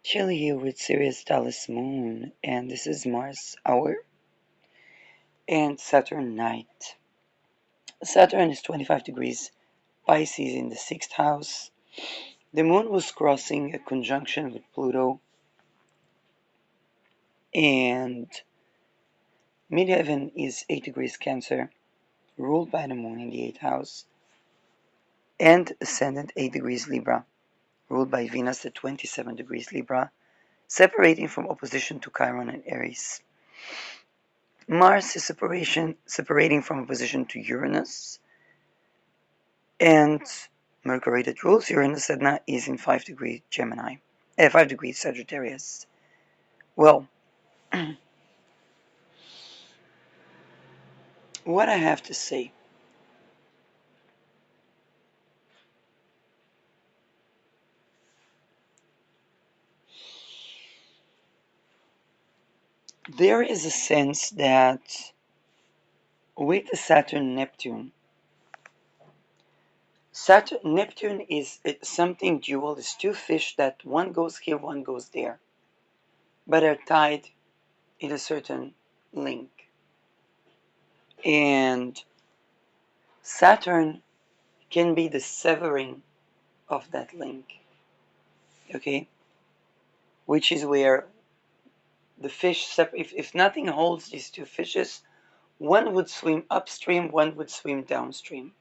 Chilly here with Sirius Dallas Moon, and this is Mars Hour and Saturn Night. Saturn is 25 degrees Pisces in the 6th house. The Moon was crossing a conjunction with Pluto, and midheaven is 8 degrees Cancer, ruled by the Moon in the 8th house, and ascendant 8 degrees Libra, ruled by Venus at 27 degrees Libra, separating from opposition to Chiron and Aries. Mars is separating from opposition to Uranus, and Mercury that rules Uranus is in 5 degrees Gemini, 5 degrees Sagittarius. Well, what I have to say, there is a sense that with the Neptune is something dual. It's two fish that one goes here, one goes there, but are tied in a certain link. And Saturn can be the severing of that link, okay? Which is where the fish, if nothing holds these two fishes, one would swim upstream, one would swim downstream.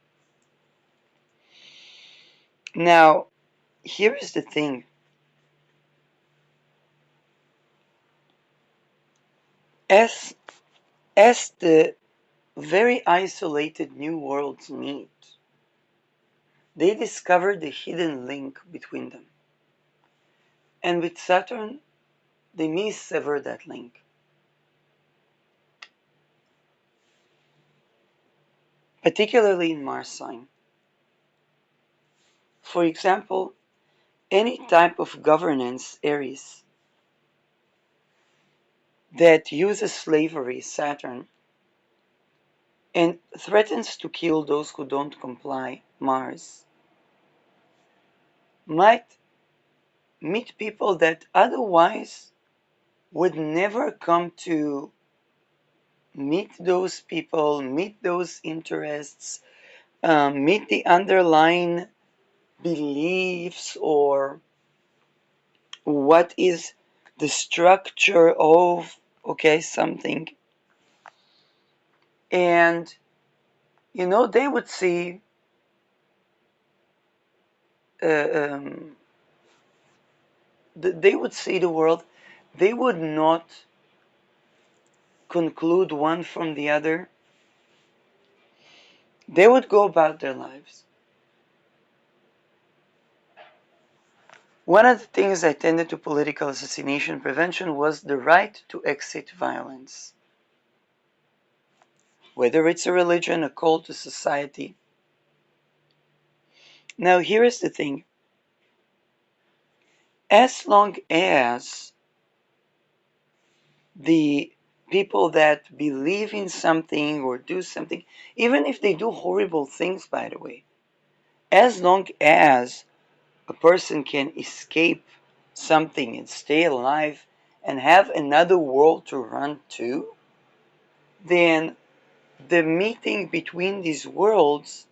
Now, here is the thing. As the very isolated new worlds meet, they discover the hidden link between them. And with Saturn, they may sever that link. Particularly in Mars sign. For example, any type of governance, Aries, that uses slavery, Saturn, and threatens to kill those who don't comply, Mars, might meet people that otherwise would never come to meet those people, meet those interests, meet the underlying beliefs or what is the structure of something. And they would see they would see the world. They would not conclude one from the other. They would go about their lives. One of the things I tended to political assassination prevention was the right to exit violence. Whether it's a religion, a cult, a society. Now here is the thing. As long as the people that believe in something or do something, even if they do horrible things, by the way, as long as a person can escape something and stay alive and have another world to run to, then the meeting between these worlds,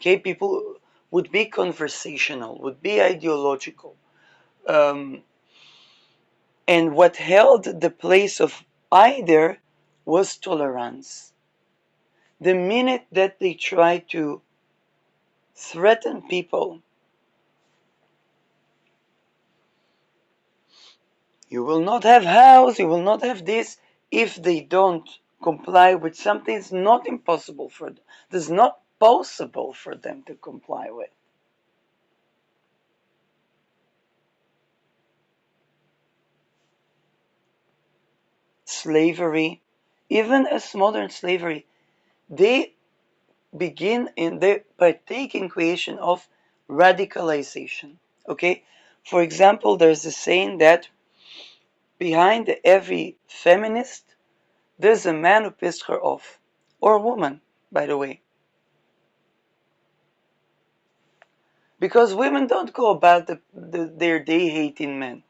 people would be conversational, would be ideological. And what held the place of either was tolerance. The minute that they try to threaten people, you will not have house, you will not have this, if they don't comply with something it's not impossible for them. It's not possible for them to comply with. Slavery, even as modern slavery, they they partake in creation of radicalization. Okay? For example, there's a saying that behind every feminist, there's a man who pissed her off. Or a woman, by the way. Because women don't go about their day hating men.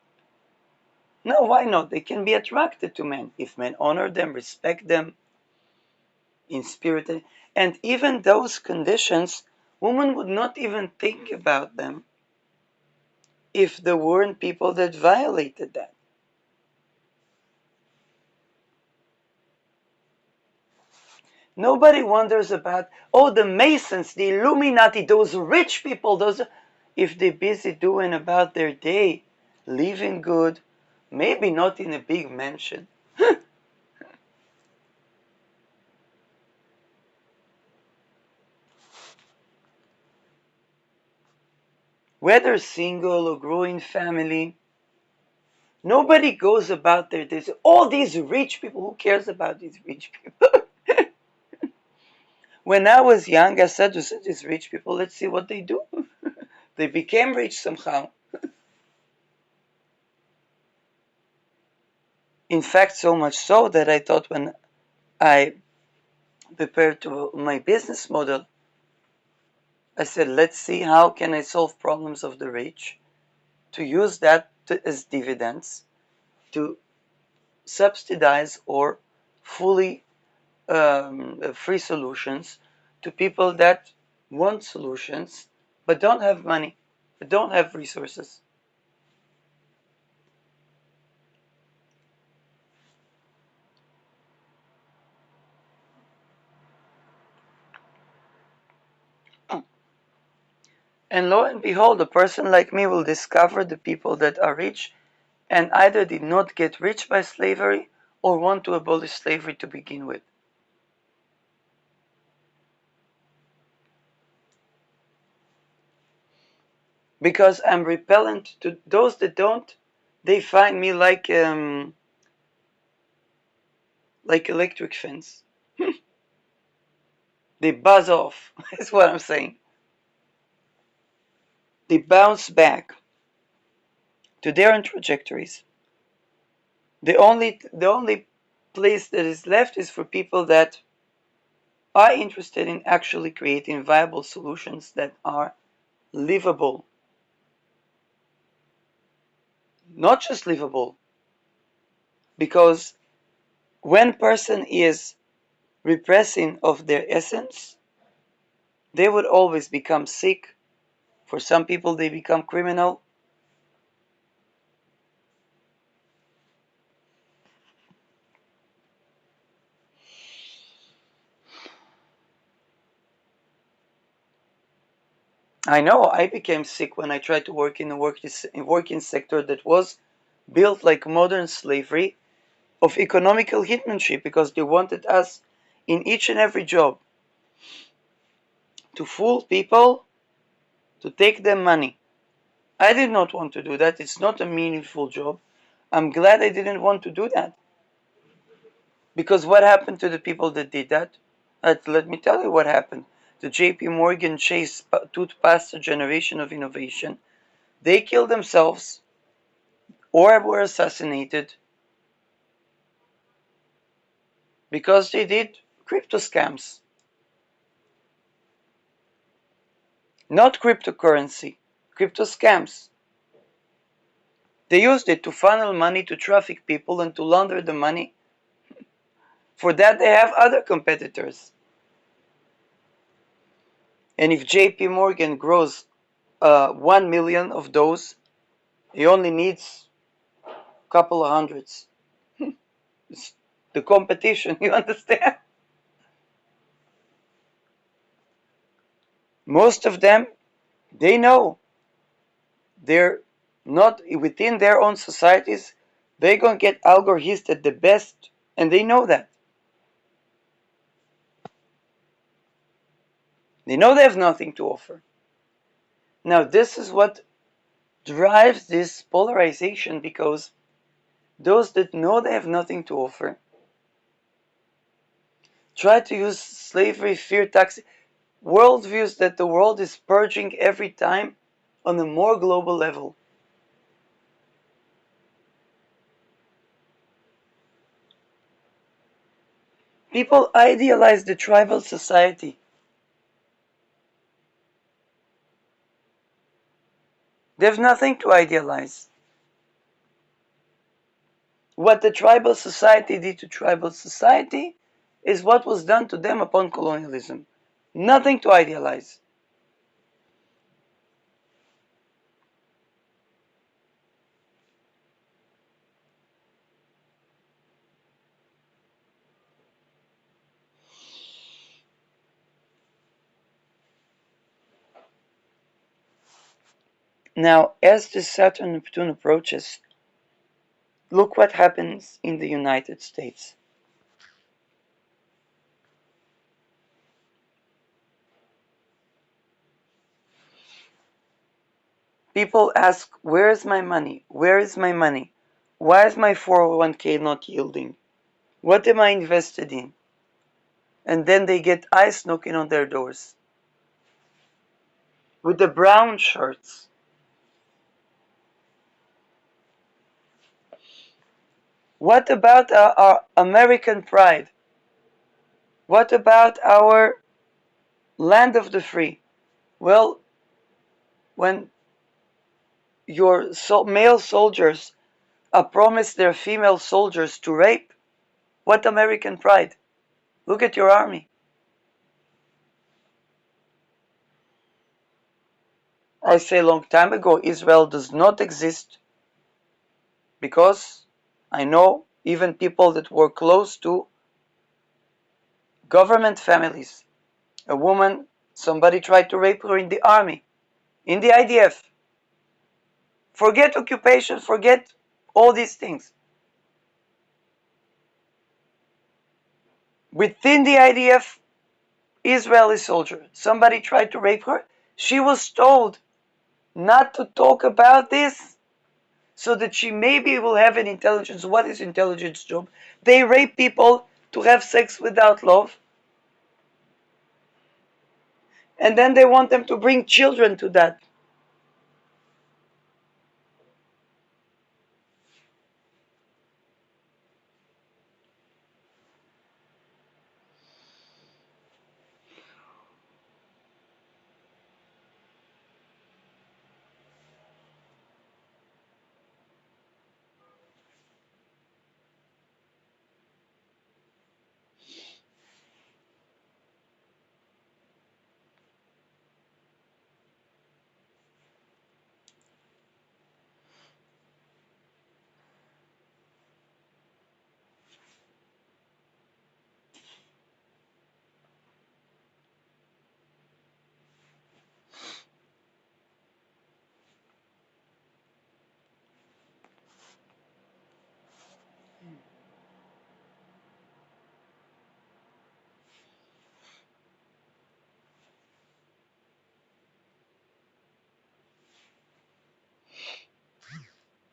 No, why not? They can be attracted to men if men honor them, respect them in spirit. And even those conditions, women would not even think about them if there weren't people that violated that. Nobody wonders about, oh, the Masons, the Illuminati, those rich people, those, if they're busy doing about their day, living good, maybe not in a big mansion. Whether single or growing family, nobody goes about their days. All these rich people, who cares about these rich people? When I was young, I said to these rich people, let's see what they do. They became rich somehow. In fact, so much so that I thought when I prepared to my business model, I said, let's see how can I solve problems of the rich, to use that as dividends, to subsidize or fully free solutions to people that want solutions but don't have money, but don't have resources. And lo and behold, a person like me will discover the people that are rich and either did not get rich by slavery or want to abolish slavery to begin with. Because I'm repellent to those that don't. They find me like electric fence. They buzz off. That's what I'm saying. They bounce back to their own trajectories. The only place that is left is for people that are interested in actually creating viable solutions that are livable. Not just livable, because when person is repressing of their essence, they would always become sick. For some people, they become criminal. I know I became sick when I tried to work in a working sector that was built like modern slavery of economical hitmanship, because they wanted us in each and every job to fool people, to take them money. I did not want to do that. It's not a meaningful job. I'm glad I didn't want to do that. Because what happened to the people that did that? Let me tell you what happened. The JP Morgan Chase toothpaste generation of innovation, they killed themselves or were assassinated because they did crypto scams. Not cryptocurrency, crypto scams. They used it to funnel money, to traffic people, and to launder the money. For that, they have other competitors. And if JP Morgan grows 1 million of those, he only needs a couple of hundreds. It's the competition, you understand? Most of them, they know they're not within their own societies. They're going to get algorithms at the best, and they know that. They know they have nothing to offer. Now, this is what drives this polarization, because those that know they have nothing to offer try to use slavery, fear, tax, worldviews that the world is purging every time on a more global level. People idealize the tribal society. They have nothing to idealize. What the tribal society did to tribal society is what was done to them upon colonialism. Nothing to idealize. Now, as the Saturn Neptune approaches, look what happens in the United States. People ask, where is my money? Where is my money? Why is my 401k not yielding? What am I invested in? And then they get ICE knocking on their doors with the brown shirts. What about our American pride? What about our land of the free? Well, when your male soldiers promise their female soldiers to rape, what American pride? Look at your army. I say a long time ago, Israel does not exist because I know even people that were close to government families. A woman, somebody tried to rape her in the army, in the IDF. Forget occupation, forget all these things. Within the IDF, Israeli soldier, somebody tried to rape her. She was told not to talk about this so that she maybe will have an intelligence. What is intelligence job? They rape people to have sex without love. And then they want them to bring children to that.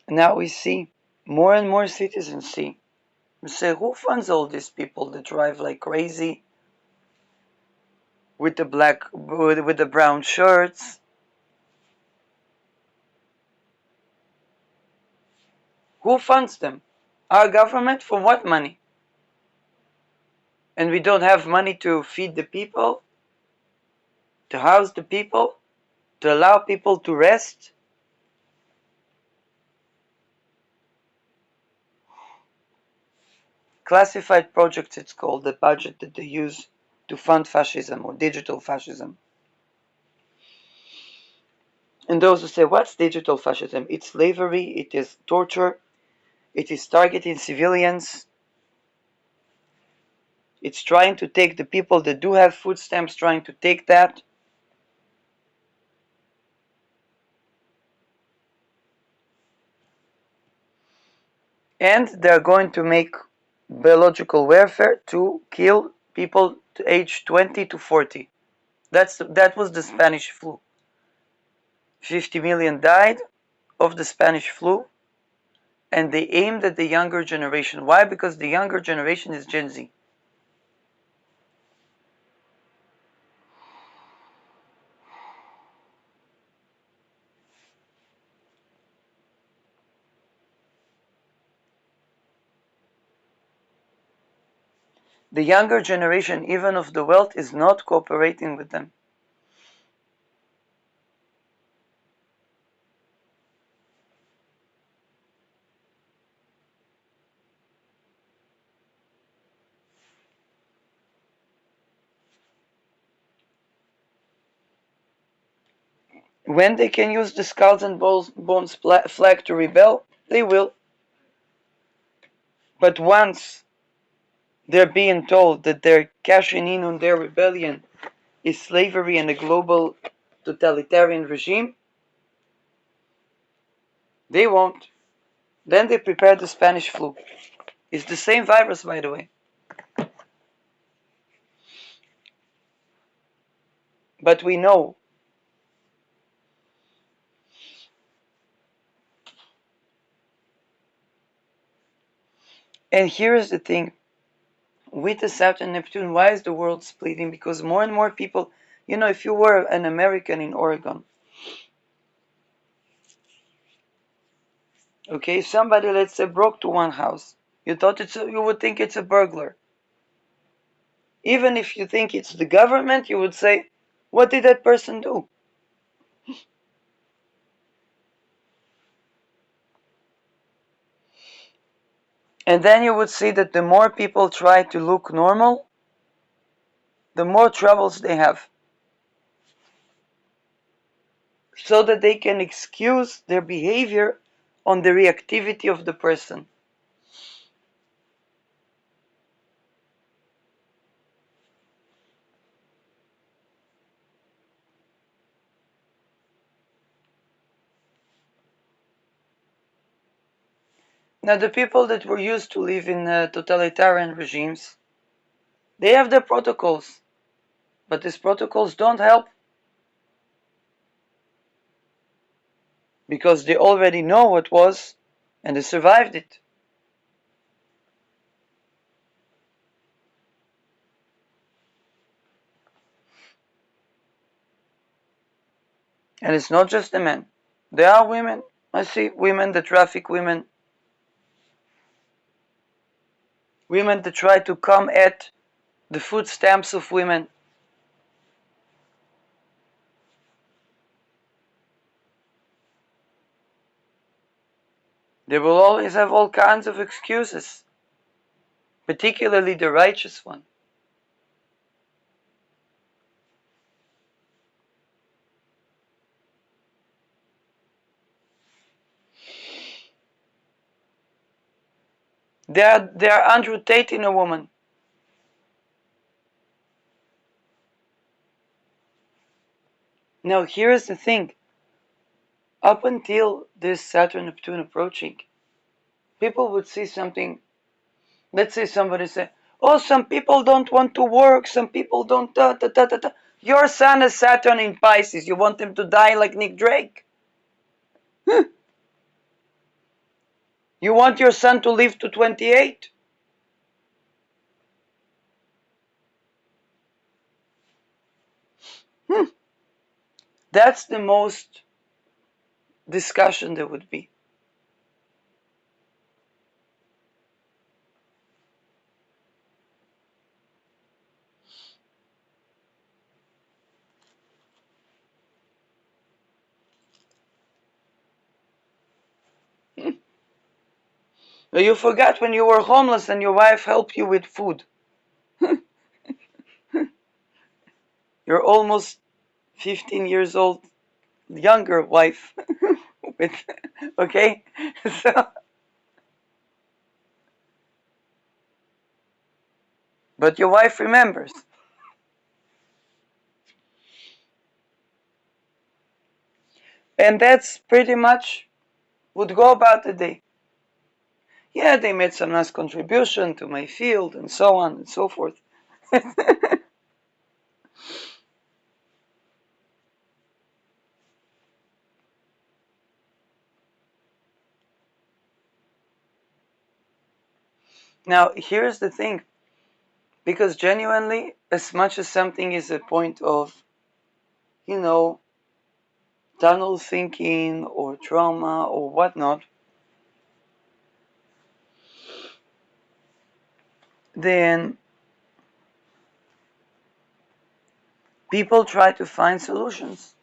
Now we see more and more citizens see. We say, who funds all these people that drive like crazy with the brown shirts? Who funds them? Our government? For what money? And we don't have money to feed the people, to house the people, to allow people to rest. Classified projects, it's called, the budget that they use to fund fascism or digital fascism. And those who say, what's digital fascism? It's slavery, it is torture, it is targeting civilians, it's trying to take the people that do have food stamps, trying to take that. And they're going to make biological warfare to kill people to age 20 to 40. That was the Spanish flu. 50 million died of the Spanish flu, and they aimed at the younger generation. Why? Because the younger generation is Gen Z. The younger generation, even of the wealth, is not cooperating with them. When they can use the skulls and bones flag to rebel, they will. But once they're being told that they're cashing in on their rebellion is slavery and a global totalitarian regime, they won't. Then they prepare the Spanish flu. It's the same virus, by the way. But we know. And here's the thing. With the Saturn Neptune, why is the world splitting? Because more and more people, if you were an American in Oregon, okay, somebody, let's say, broke to one house. You would think it's a burglar. Even if you think it's the government, you would say, what did that person do? And then you would see that the more people try to look normal, the more troubles they have. So that they can excuse their behavior on the reactivity of the person. Now, the people that were used to live in totalitarian regimes, they have their protocols, but these protocols don't help because they already know what was and they survived it. And it's not just the men. There are women. I see women that traffic women. Women that try to come at the food stamps of women. They will always have all kinds of excuses, particularly the righteous one. They are Andrew Tate in a woman. Now, here's the thing. Up until this Saturn Neptune approaching, people would see something. Let's say somebody say, "Oh, some people don't want to work. Some people don't." Da, da, da, da, da. Your son is Saturn in Pisces. You want him to die like Nick Drake? You want your son to live to 28? That's the most discussion there would be. You forgot when you were homeless and your wife helped you with food. You're almost 15 years old, younger wife. with, okay? So, but your wife remembers. And that's pretty much would go about the day. Yeah, they made some nice contribution to my field and so on and so forth. Now, here's the thing. Because genuinely, as much as something is a point of, you know, tunnel thinking or trauma or whatnot, then people try to find solutions.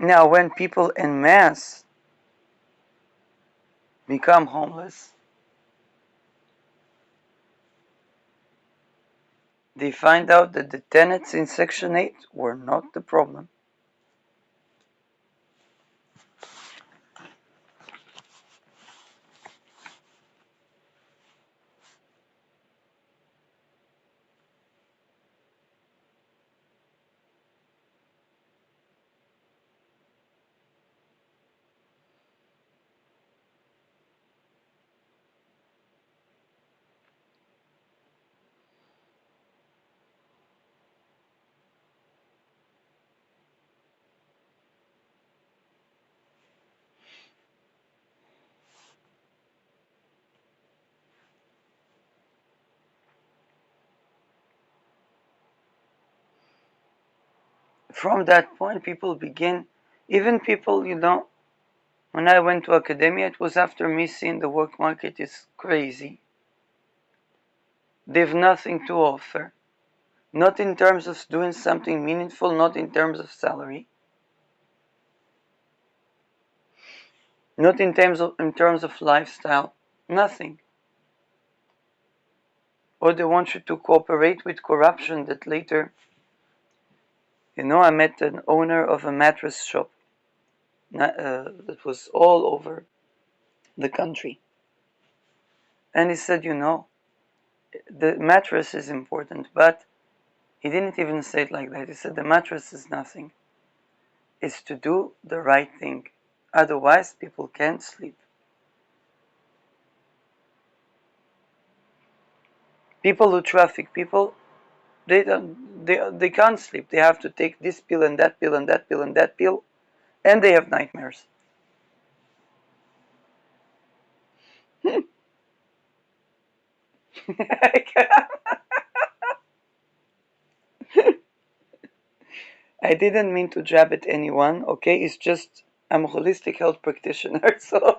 Now, when people en masse become homeless. They find out that the tenants in Section 8 were not the problem. From that point, people begin, even people, when I went to academia, it was after me seeing the work market is crazy. They have nothing to offer. Not in terms of doing something meaningful, not in terms of salary. Not in terms of lifestyle. Nothing. Or they want you to cooperate with corruption that later, I met an owner of a mattress shop that was all over the country. And he said, the mattress is important, but he didn't even say it like that. He said the mattress is nothing. It's to do the right thing. Otherwise, people can't sleep. People who traffic people, they can't sleep. They have to take this pill and that pill and that pill and that pill, and they have nightmares. I didn't mean to jab at anyone, okay? It's just I'm a holistic health practitioner, so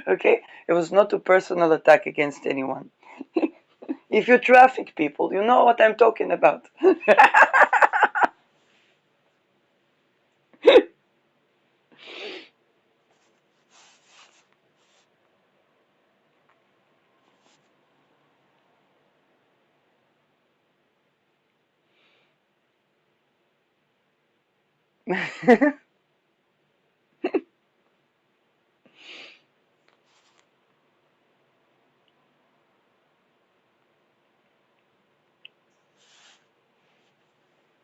okay? It was not a personal attack against anyone. If you traffic people, you know what I'm talking about.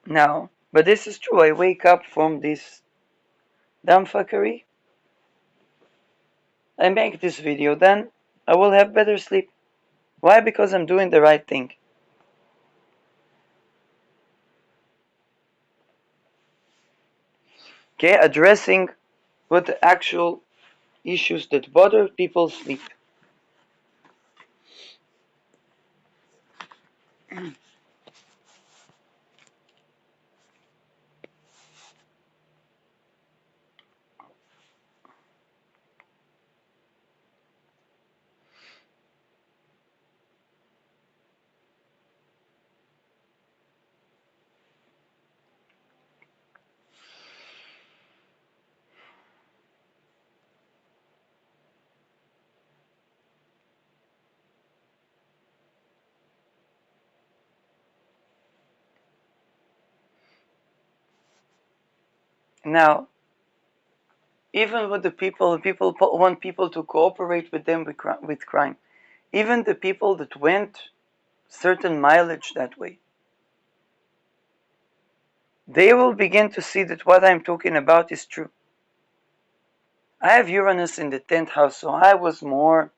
Now, but this is true. I wake up from this dumbfuckery. I make this video, then I will have better sleep. Why? Because I'm doing the right thing. Okay, addressing what the actual issues that bother people's sleep. Now, even with the people want people to cooperate with them with crime. Even the people that went certain mileage that way, they will begin to see that what I'm talking about is true. I have Uranus in the 10th house, so I was more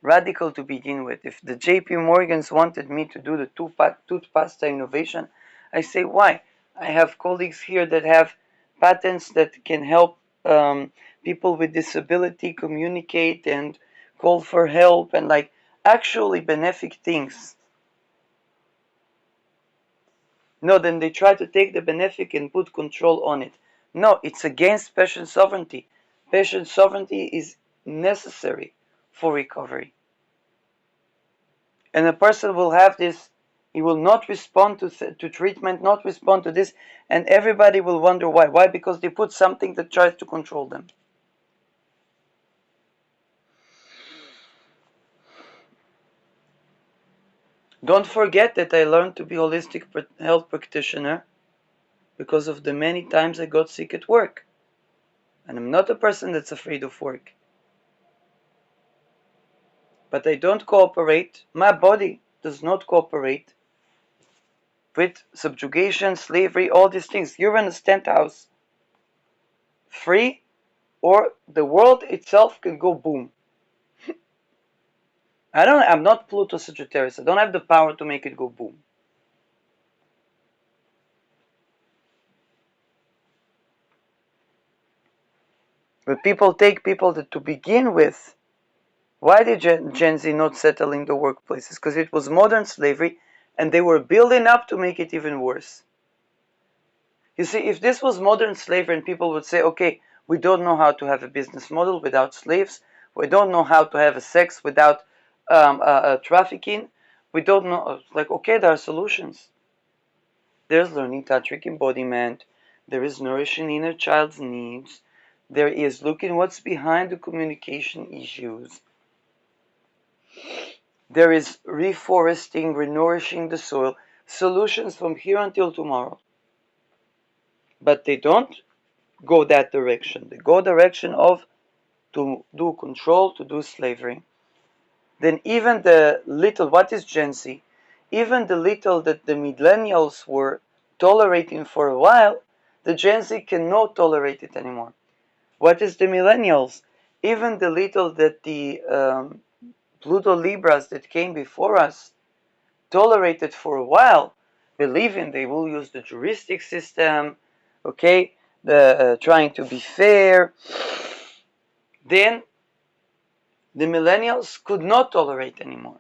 radical to begin with. If the JP Morgans wanted me to do the toothpaste innovation, I say, why? I have colleagues here that have patents that can help people with disability communicate and call for help and like actually benefic things. No, then they try to take the benefic and put control on it. No, it's against patient sovereignty. Patient sovereignty is necessary for recovery. And a person will have this, he will not respond to treatment, not respond to this, and everybody will wonder why. Why? Because they put something that tries to control them. Don't forget that I learned to be holistic health practitioner because of the many times I got sick at work. And I'm not a person that's afraid of work. But I don't cooperate. My body does not cooperate with subjugation, slavery, all these things. You're in a tent house, free, or the world itself can go boom. I'm not Pluto Sagittarius. I don't have the power to make it go boom. But people take people that to begin with, why did Gen Z not settle in the workplaces? Because it was modern slavery and they were building up to make it even worse. You see, if this was modern slavery and people would say, okay, we don't know how to have a business model without slaves, we don't know how to have a sex without trafficking, we don't know, like, okay, there are solutions. There's learning tantric embodiment, there is nourishing inner child's needs, there is looking what's behind the communication issues, there is reforesting, renourishing the soil, solutions from here until tomorrow. But they don't go that direction. They go direction of to do control, to do slavery. Then even the little, what is Gen Z? Even the little that the millennials were tolerating for a while, the Gen Z cannot tolerate it anymore. What is the millennials? Even the little that the Pluto Libras that came before us tolerated for a while, believing they will use the juristic system, okay, the trying to be fair, then the millennials could not tolerate anymore.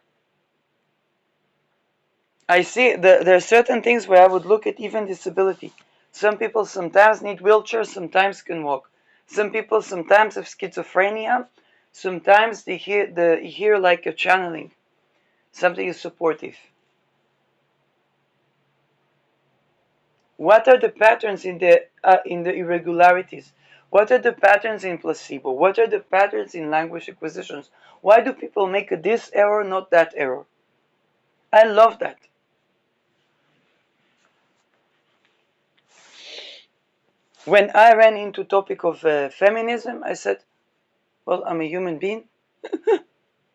I see there are certain things where I would look at even disability. Some people sometimes need wheelchairs, sometimes can walk. Some people sometimes have schizophrenia, sometimes they hear like a channeling. Something is supportive. What are the patterns in the irregularities? What are the patterns in placebo? What are the patterns in language acquisitions? Why do people make this error, not that error? I love that. When I ran into topic of feminism, I said, well, I'm a human being.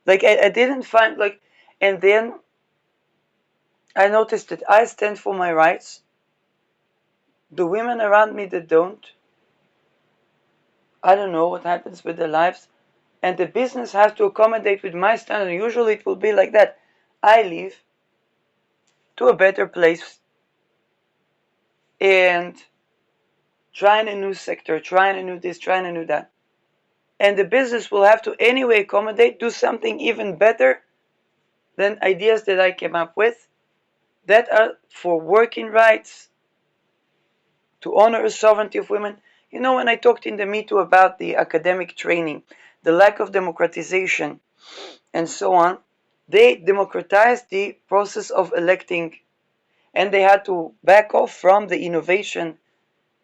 Like I didn't find like, and then I noticed that I stand for my rights. The women around me that don't, I don't know what happens with their lives. And the business has to accommodate with my standard. Usually it will be like that. I leave to a better place and trying a new sector, trying a new this, trying a new that. And the business will have to anyway accommodate, do something even better than ideas that I came up with that are for working rights, to honor the sovereignty of women. You know, when I talked in the Me Too about the academic training, the lack of democratization, and so on, they democratized the process of electing, and they had to back off from the innovation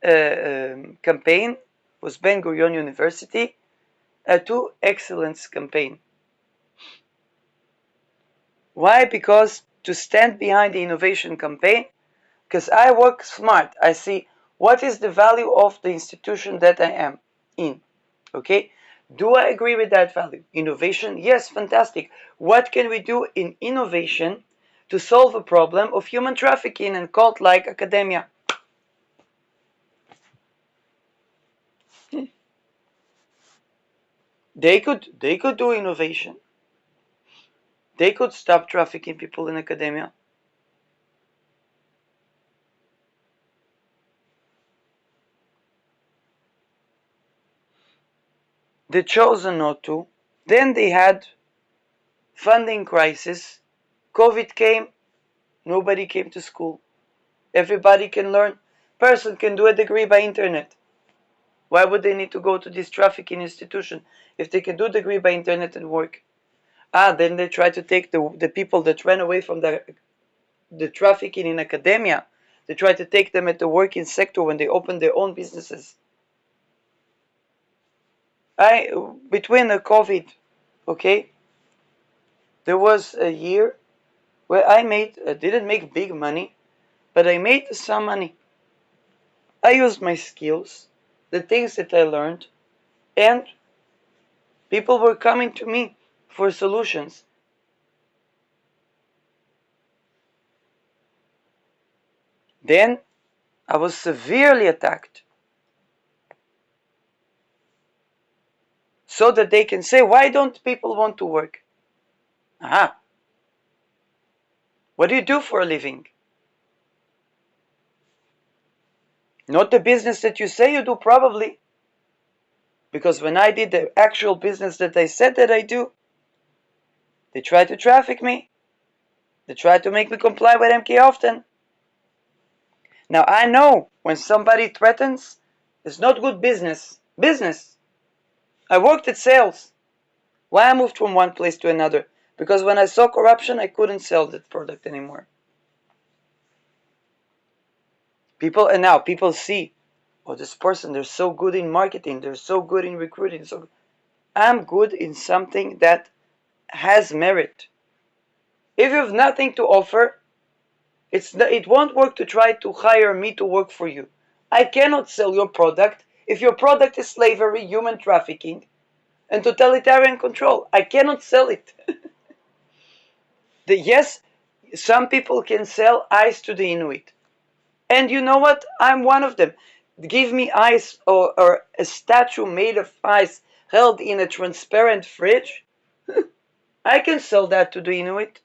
campaign, was Ben Gurion University, to excellence campaign. Why? Because to stand behind the innovation campaign, because I work smart. I see what is the value of the institution that I am in. Okay? Do I agree with that value? Innovation? Yes, fantastic. What can we do in innovation to solve a problem of human trafficking and cult-like academia? They could do innovation. They could stop trafficking people in academia. They chose not to. Then they had funding crisis. COVID came, nobody came to school. Everybody can learn. Person can do a degree by internet. Why would they need to go to this trafficking institution if they can do a degree by internet and work? Then they try to take the people that ran away from the trafficking in academia. They try to take them at the working sector when they open their own businesses. Between the COVID, okay, there was a year where I didn't make big money, but I made some money. I used my skills, the things that I learned, and people were coming to me for solutions. Then I was severely attacked. So that they can say, why don't people want to work? Aha. What do you do for a living? Not the business that you say you do, probably. Because when I did the actual business that I said that I do, they tried to traffic me. They tried to make me comply with MK often. Now I know when somebody threatens, it's not good business. Business. I worked at sales. Why I moved from one place to another? Because when I saw corruption, I couldn't sell that product anymore. And now people see, oh, this person, they're so good in marketing, they're so good in recruiting. So I'm good in something that has merit. If you have nothing to offer, it won't work to try to hire me to work for you. I cannot sell your product if your product is slavery, human trafficking, and totalitarian control. I cannot sell it. Yes, some people can sell ice to the Inuit. And you know what? I'm one of them. Give me ice or a statue made of ice held in a transparent fridge. I can sell that to the Inuit.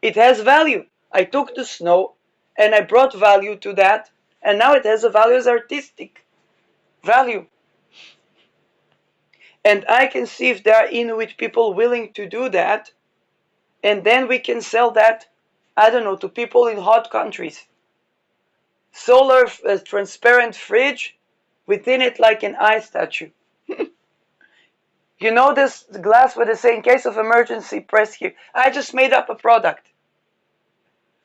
It has value. I took the snow and I brought value to that, and now it has a value as artistic value. And I can see if there are Inuit people willing to do that, and then we can sell that, I don't know, to people in hot countries. Solar transparent fridge, within it like an ice statue. You know this glass where they say in case of emergency press here. I just made up a product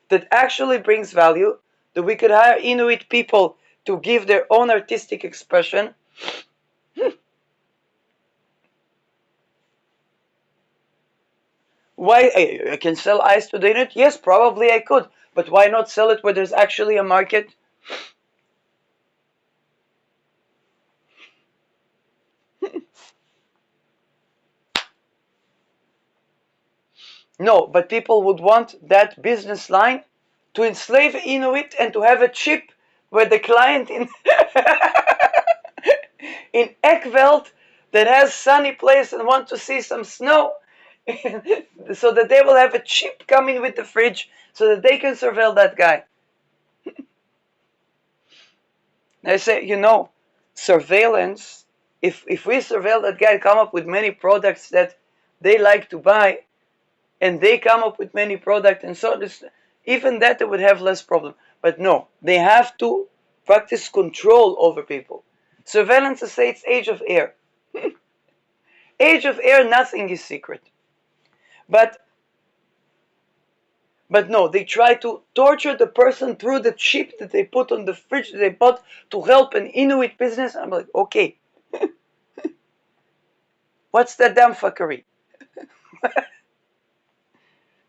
that actually brings value, that we could hire Inuit people to give their own artistic expression. Why I can sell ice to the Inuit? Yes, probably I could, but why not sell it where there's actually a market? No, but people would want that business line to enslave Inuit and to have a chip where the client in in Ekveld that has sunny place and want to see some snow, so that they will have a chip coming with the fridge so that they can surveil that guy. I say, surveillance, if we surveil that guy, come up with many products that they like to buy, and they come up with many products, and so this, even that they would have less problem. But no, they have to practice control over people. Surveillance, I say, it's age of air. Age of air, nothing is secret. But no, they try to torture the person through the chip that they put on the fridge that they bought to help an Inuit business. I'm like, okay, what's that damn fuckery?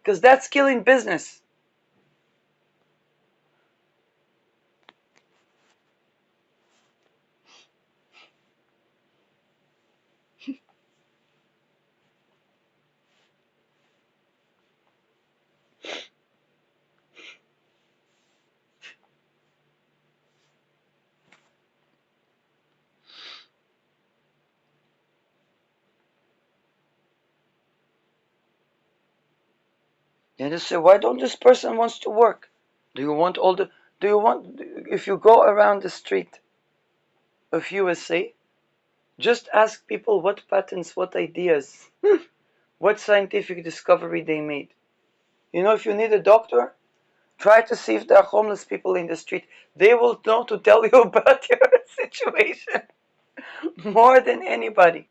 Because that's killing business. They just say, why don't this person wants to work? Do you want all the? Do you want? If you go around the street of USA, just ask people what patents, what ideas, what scientific discovery they made. If you need a doctor, try to see if there are homeless people in the street. They will know to tell you about your situation more than anybody.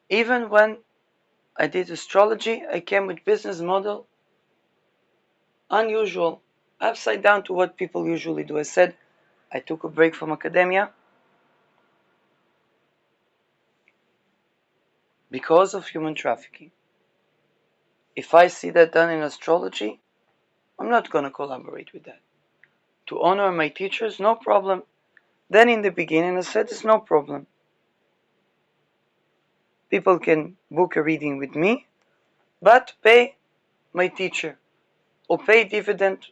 Even when I did astrology, I came with business model unusual, upside down to what people usually do. I said I took a break from academia because of human trafficking. If I see that done in astrology, I'm not going to collaborate with that. To honor my teachers, no problem. Then in the beginning, I said it's no problem. People can book a reading with me, but pay my teacher or pay dividend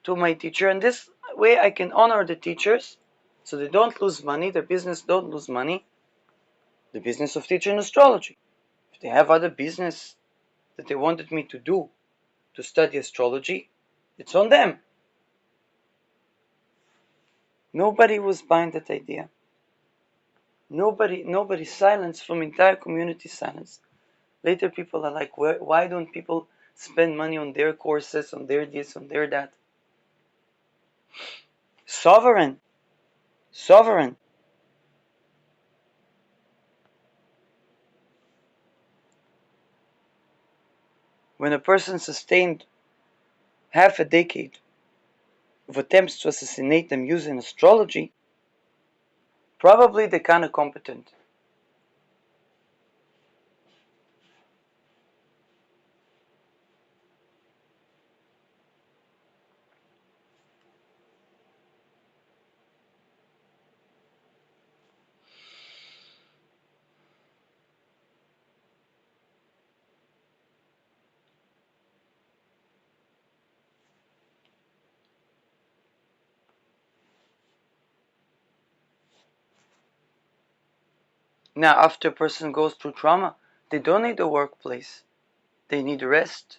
to my teacher. And this way I can honor the teachers so they don't lose money, their business don't lose money, the business of teaching astrology. If they have other business that they wanted me to do to study astrology, it's on them. Nobody was buying that idea. Nobody silenced, from entire community silence. Later people are like, why don't people spend money on their courses, on their this, on their that? Sovereign. Sovereign. When a person sustained half a decade of attempts to assassinate them using astrology, probably they're kind of competent. Now, after a person goes through trauma, they don't need a workplace. They need rest.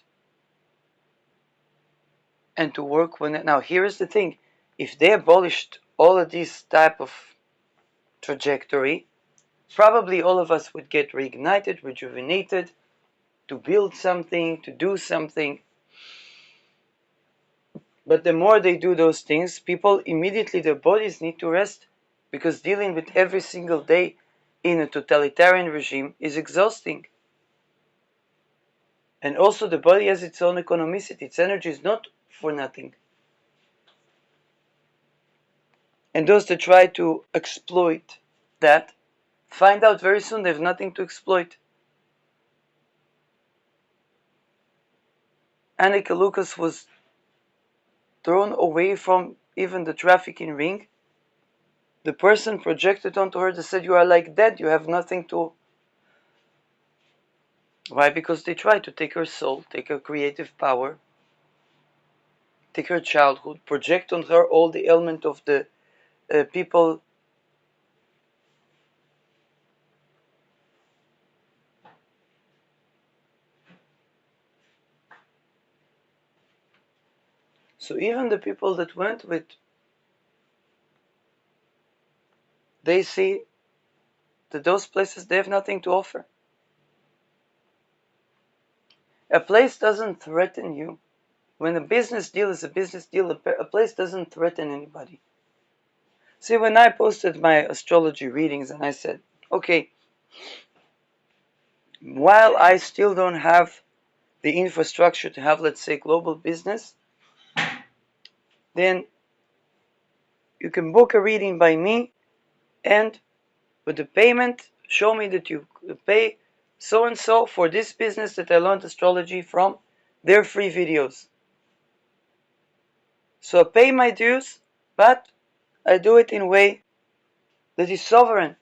And to work when now here is the thing, if they abolished all of this type of trajectory, probably all of us would get reignited, rejuvenated, to build something, to do something. But the more they do those things, people immediately, their bodies need to rest, because dealing with every single day in a totalitarian regime is exhausting. And also the body has its own economicity. Its energy is not for nothing. And those that try to exploit that find out very soon they have nothing to exploit. Annika Lucas was thrown away from even the trafficking ring. The person projected onto her, they said, you are like dead, you have nothing to... Why? Because they tried to take her soul, take her creative power, take her childhood, project on her all the element of the people. So even the people that went with, they see that those places, they have nothing to offer. A place doesn't threaten you. When a business deal is a business deal, a place doesn't threaten anybody. See, when I posted my astrology readings and I said, okay, while I still don't have the infrastructure to have, let's say, global business, then you can book a reading by me, and with the payment, show me that you pay so and so for this business that I learned astrology from their free videos. So I pay my dues, but I do it in a way that is sovereign.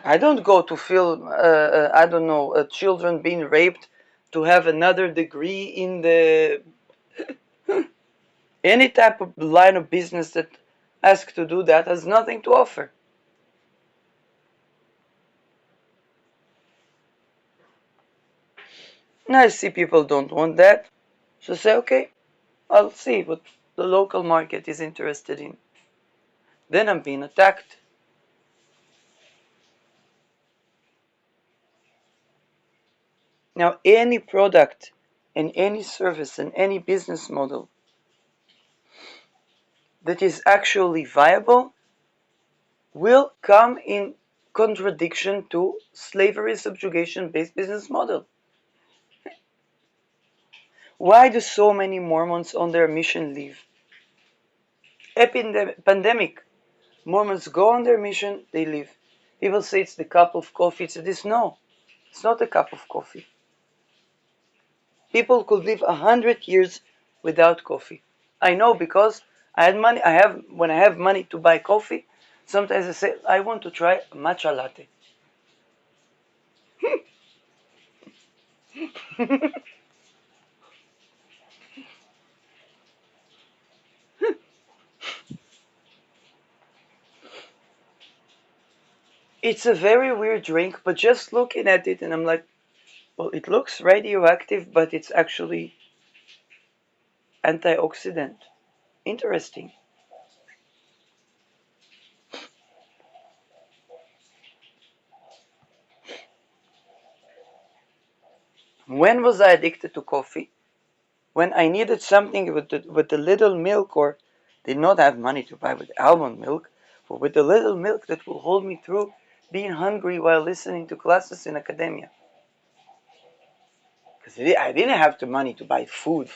I don't go to film, I don't know, children being raped to have another degree in the any type of line of business that asks to do that has nothing to offer. And I see people don't want that, so say, okay, I'll see what the local market is interested in. Then I'm being attacked. Now, any product and any service and any business model that is actually viable will come in contradiction to slavery subjugation-based business model. Why do so many Mormons on their mission leave? Pandemic. Mormons go on their mission, they leave. People say it's the cup of coffee, it's this. No, it's not a cup of coffee. People could live 100 years without coffee. I know because I had money. When I have money to buy coffee, sometimes I say I want to try a matcha latte. It's a very weird drink, but just looking at it, and I'm like, well, it looks radioactive, but it's actually antioxidant. Interesting. When was I addicted to coffee? When I needed something with the little milk, or did not have money to buy with almond milk, but with the little milk that will hold me through being hungry while listening to classes in academia. Because I didn't have the money to buy food.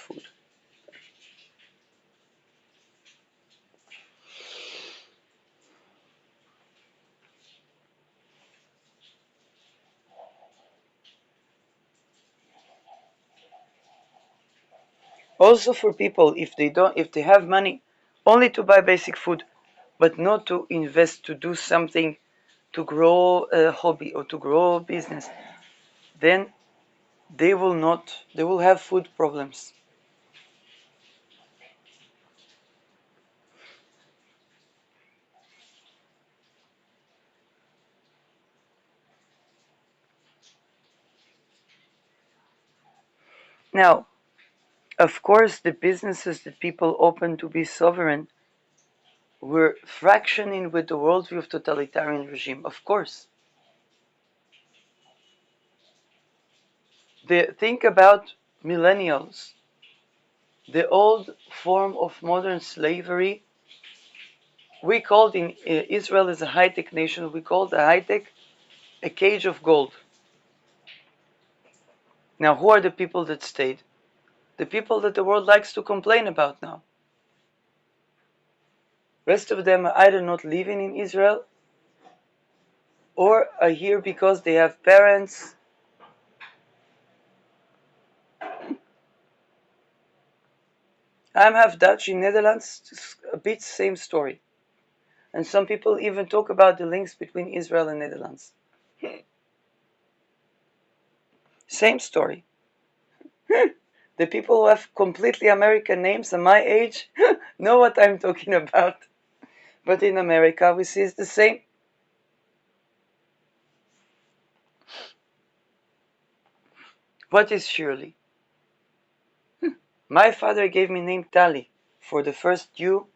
Also for people, if they have money only to buy basic food, but not to invest to do something to grow a hobby or to grow a business, then they will have food problems. Now, of course, the businesses that people opened to be sovereign were fractioning with the worldview of totalitarian regime. Of course. Think about millennials. The old form of modern slavery, we called in Israel as a high-tech nation, we called the high-tech a cage of gold. Now, who are the people that stayed? The people that the world likes to complain about now. Rest of them are either not living in Israel or are here because they have parents. I'm half Dutch in Netherlands, a bit same story. And some people even talk about the links between Israel and Netherlands. Same story. The people who have completely American names and my age know what I'm talking about. But in America, we see it's the same. What is Shirley? My father gave me name Tali for the first dew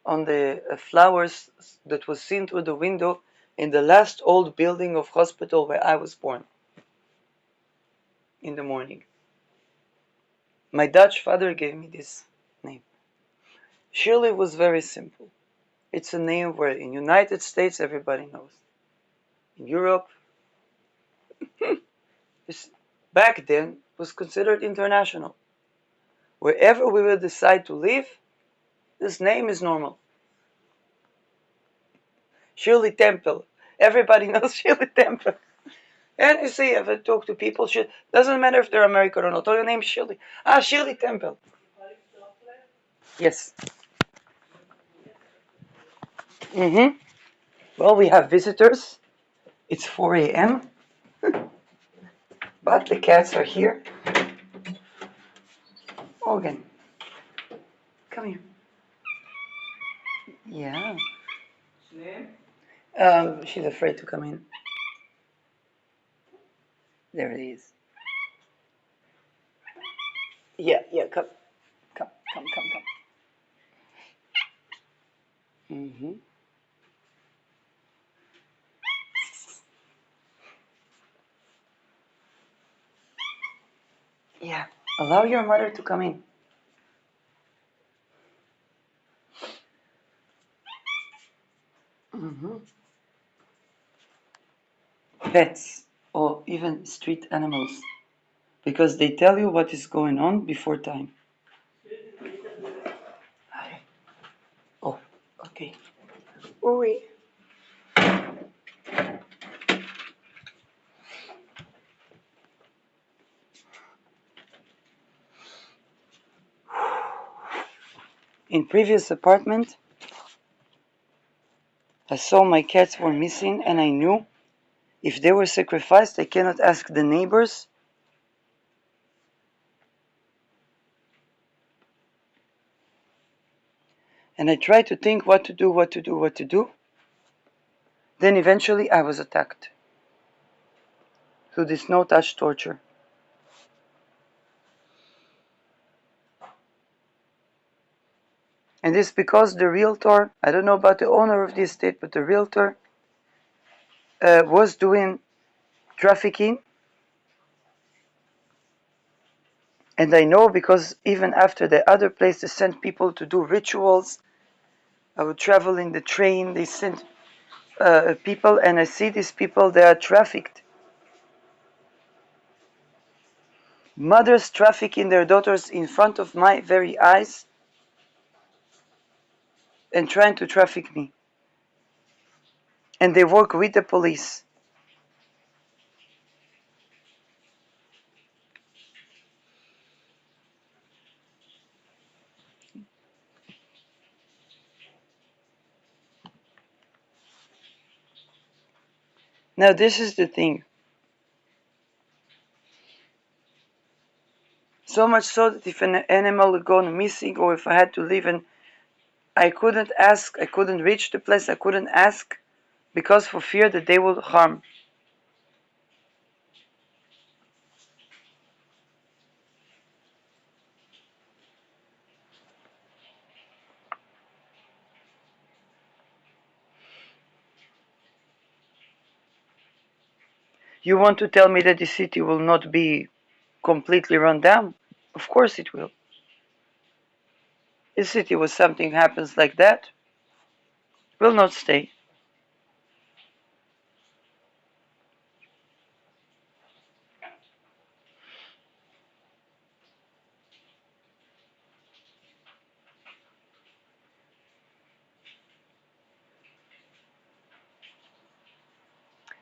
on the flowers that was seen through the window in the last old building of hospital where I was born in the morning. My Dutch father gave me this name. Shirley was very simple. It's a name where in United States everybody knows. In Europe, back then was considered international. Wherever we will decide to live, this name is normal. Shirley Temple. Everybody knows Shirley Temple. And you see, if I talk to people, doesn't matter if they're American or not. Oh, your name is Shirley. Ah, Shirley Temple. Yes. Mm-hmm. Well, we have visitors. It's 4 a.m. But the cats are here. Morgan, come here. Yeah. She's afraid to come in. There it is. Yeah, come. Mm-hmm. Yeah. Allow your mother to come in. Mm-hmm. pets, or even street animals, because they tell you what is going on before time. Oh, okay. Oui. In previous apartment, I saw my cats were missing, and I knew if they were sacrificed, I cannot ask the neighbors. And I tried to think what to do. Then eventually I was attacked through this no-touch torture. And this because the realtor, I don't know about the owner of the estate, but the realtor was doing trafficking. And I know because even after the other place they sent people to do rituals. I would travel in the train, they sent people, and I see these people, they are trafficked. Mothers trafficking their daughters in front of my very eyes and trying to traffic me. And they work with the police. Now this is the thing. So much so that if an animal had gone missing or if I had to leave and I couldn't ask, I couldn't reach the place, I couldn't ask because for fear that they would harm. You want to tell me that the city will not be completely run down? Of course it will. The city where something happens like that will not stay.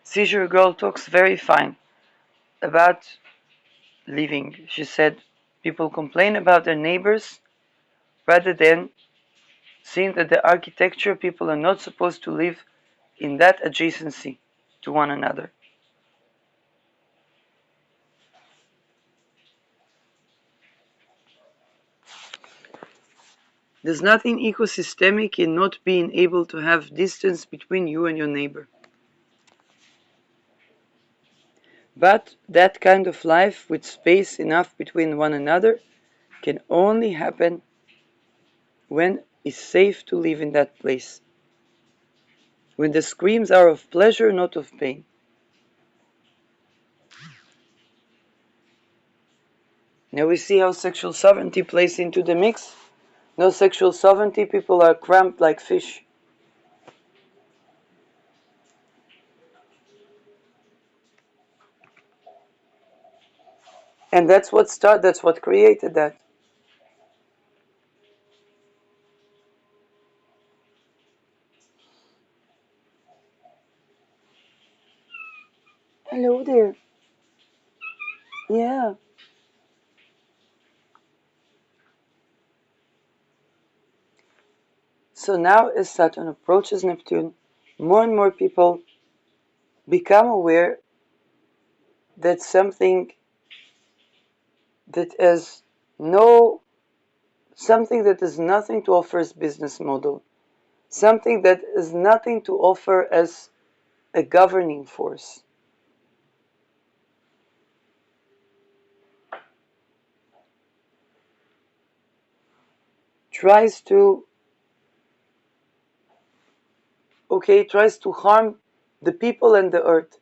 Seizure girl talks very fine about living. She said people complain about their neighbors rather than seeing that the architecture people are not supposed to live in that adjacency to one another. There's nothing ecosystemic in not being able to have distance between you and your neighbor. But that kind of life with space enough between one another can only happen when it's safe to live in that place. When the screams are of pleasure, not of pain. Now we see how sexual sovereignty plays into the mix. No sexual sovereignty, people are cramped like fish. And that's what created that. Hello there. Yeah. So now as Saturn approaches Neptune, more and more people become aware that something that has no something that has nothing to offer as business model, something that has nothing to offer as a governing force, tries to tries to harm the people and the earth.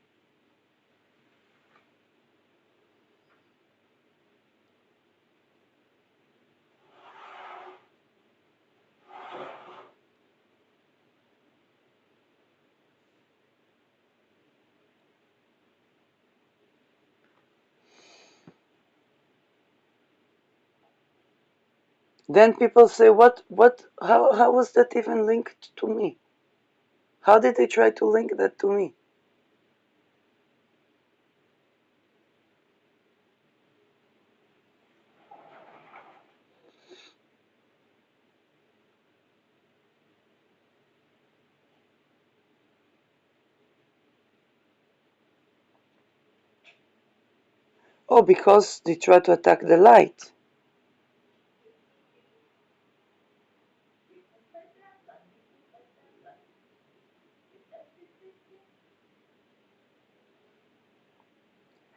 Then people say, how was that even linked to me? How did they try to link that to me? Oh, because they try to attack the light.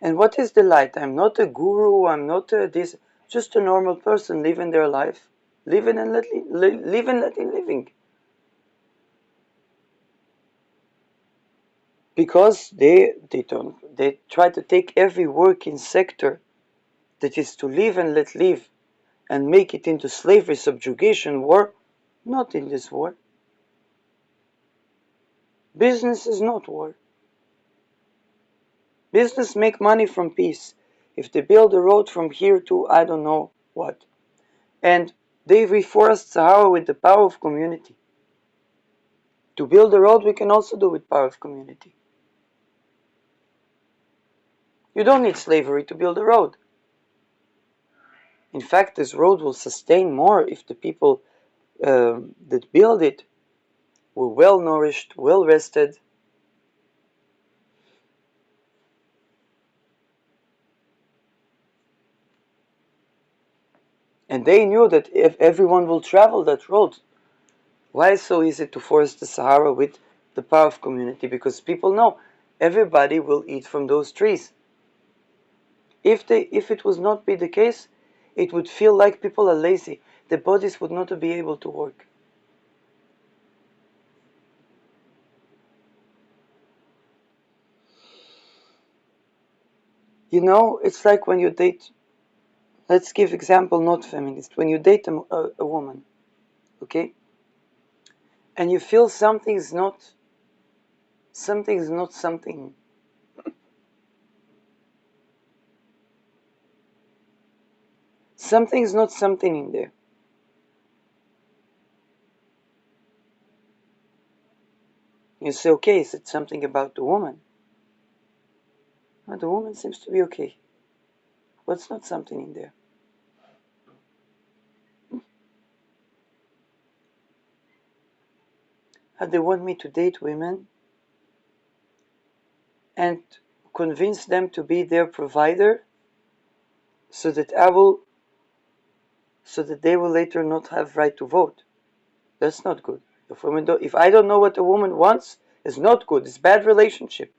And what is the light? I'm not a guru, I'm not this, just a normal person living their life. Living and letting living. Because they try to take every working sector that is to live and let live and make it into slavery, subjugation, war. Not in this war. Business is not war. Business make money from peace. If they build a road from here to I don't know what, and they reforest Sahara with the power of community. To build a road we can also do with power of community. You don't need slavery to build a road. In fact, this road will sustain more if the people that build it were well nourished, well rested. And they knew that if everyone will travel that road, why is it so easy to forest the Sahara with the power of community? Because people know everybody will eat from those trees. If it would not be the case, it would feel like people are lazy. The bodies would not be able to work. You know, it's like when you date, let's give example not feminist, when you date a woman, okay? And you feel something's not something. Something's not something in there. You say, okay, is it something about the woman? No, the woman seems to be okay. What's not something in there? They want me to date women and convince them to be their provider so that they will later not have right to vote. That's not good. If I don't know what a woman wants, it's not good. It's bad relationship.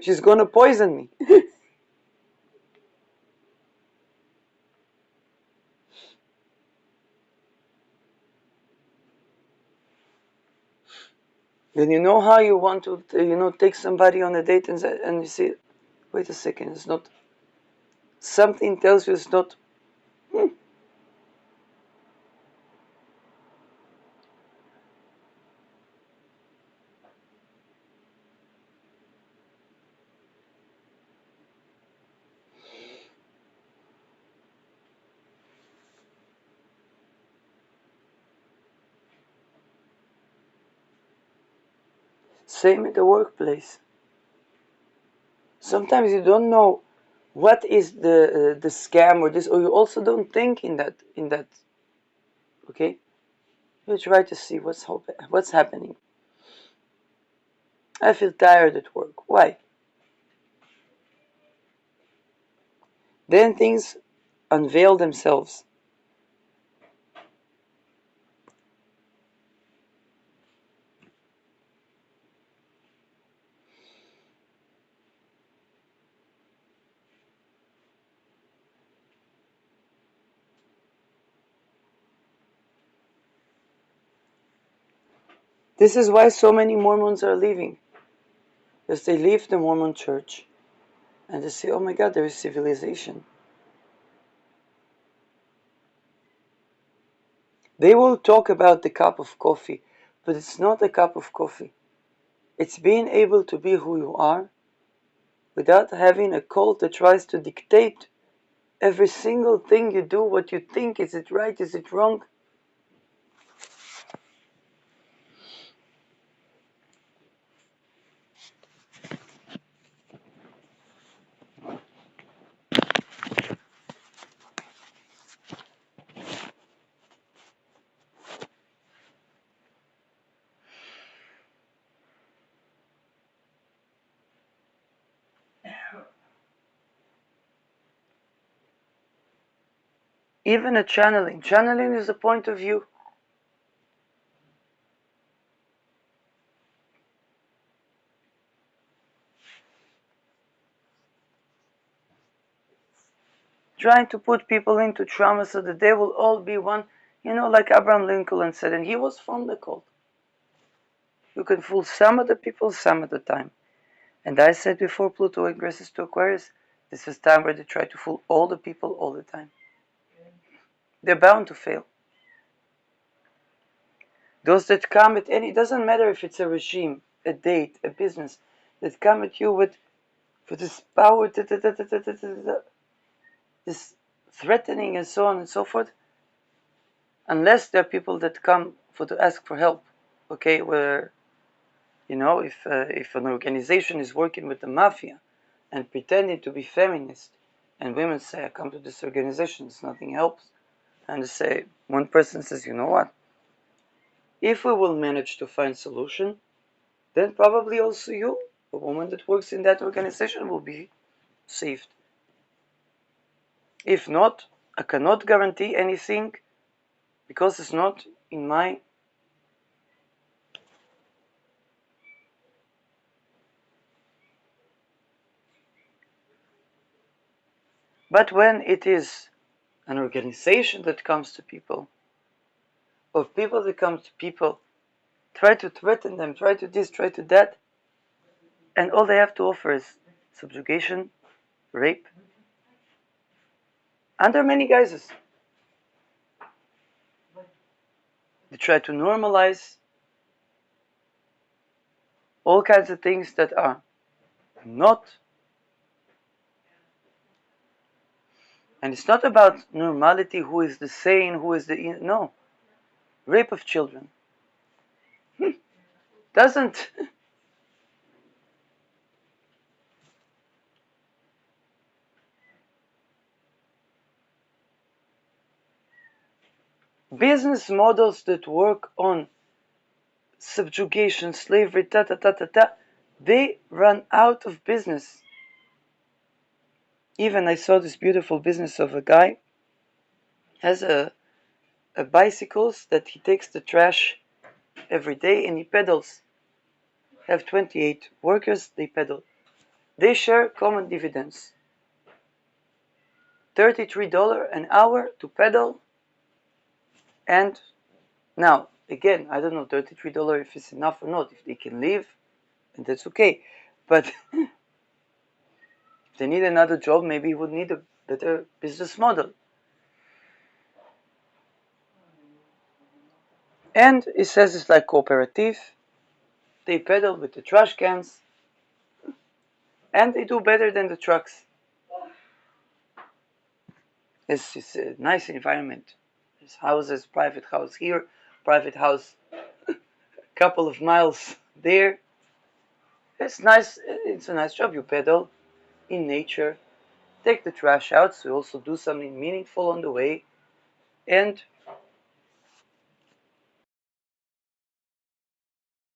She's gonna poison me. Then you know how you want to, take somebody on a date and you say, wait a second, it's not. Something tells you it's not. Same in the workplace. Sometimes you don't know what is the scam or this, or you also don't think in that. Okay, you try to see what's happening. I feel tired at work. Why? Then things unveil themselves. This is why so many Mormons are leaving. Because they leave the Mormon church and they say, oh my God, there is civilization. They will talk about the cup of coffee, but it's not a cup of coffee. It's being able to be who you are without having a cult that tries to dictate Every single thing you do, what you think, is it right, is it wrong? Even a channeling. Channeling is a point of view. Trying to put people into trauma so that they will all be one. Like Abraham Lincoln said, and he was from the cult. You can fool some of the people some of the time. And I said before Pluto ingresses to Aquarius, this is time where they try to fool all the people all the time. They're bound to fail. Those that come at it doesn't matter if it's a regime, a date, a business, that come at you with this power, this threatening and so on and so forth, unless there are people that come to ask for help, okay, where, if an organization is working with the mafia and pretending to be feminist, and women say, I come to this organization, nothing helps, and they say, one person says, you know what, if we will manage to find solution, then probably also you, a woman that works in that organization, will be saved. If not, I cannot guarantee anything because it's not in my. But when it is an organization that comes to people, or people that come to people, try to threaten them, try to this, try to that, and all they have to offer is subjugation, rape, under many guises. They try to normalize all kinds of things that are not. And it's not about normality, who is the sane, who is the. No. Rape of children. Doesn't. Business models that work on subjugation, slavery, they run out of business. Even I saw this beautiful business of a guy has a bicycles that he takes the trash every day and he pedals. Have 28 workers, they pedal. They share common dividends. $33 an hour to pedal. And now, again, I don't know $33 if it's enough or not. If they can live, and that's okay. But if they need another job, maybe he would need a better business model. And it says it's like cooperative. They pedal with the trash cans, and they do better than the trucks. It's a nice environment. There's houses, private house here, private house a couple of miles there. It's nice. It's a nice job. You pedal in nature, take the trash out, so you also do something meaningful on the way, and